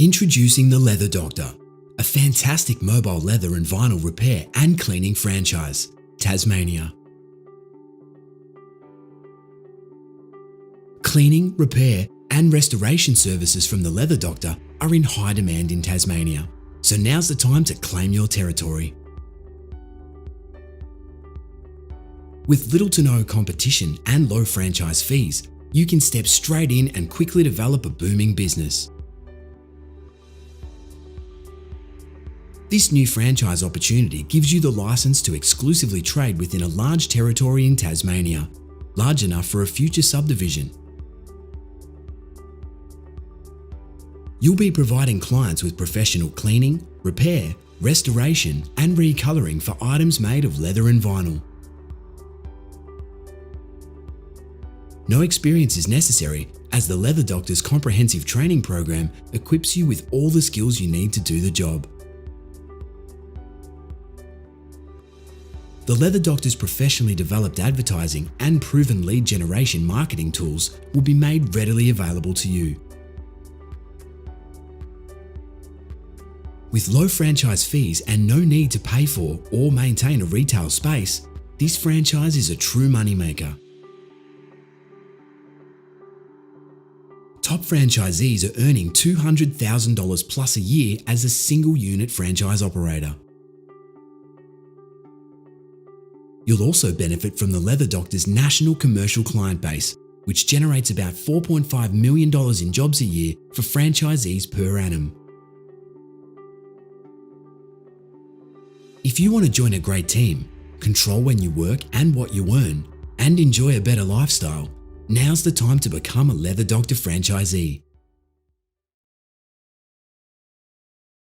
Introducing the Leather Doctor, a fantastic mobile leather and vinyl repair and cleaning franchise, Tasmania. Cleaning, repair and restoration services from the Leather Doctor are in high demand in Tasmania, so now's the time to claim your territory. With little to no competition and low franchise fees, you can step straight in and quickly develop a booming business. This new franchise opportunity gives you the license to exclusively trade within a large territory in Tasmania, large enough for a future subdivision. You'll be providing clients with professional cleaning, repair, restoration and recolouring for items made of leather and vinyl. No experience is necessary, as the Leather Doctor's comprehensive training program equips you with all the skills you need to do the job. The Leather Doctor's professionally developed advertising and proven lead generation marketing tools will be made readily available to you. With low franchise fees and no need to pay for or maintain a retail space, this franchise is a true moneymaker. Top franchisees are earning $200,000 plus a year as a single unit franchise operator. You'll also benefit from the Leather Doctor's national commercial client base, which generates about $4.5 million in jobs a year for franchisees per annum. If you want to join a great team, control when you work and what you earn, and enjoy a better lifestyle, now's the time to become a Leather Doctor franchisee.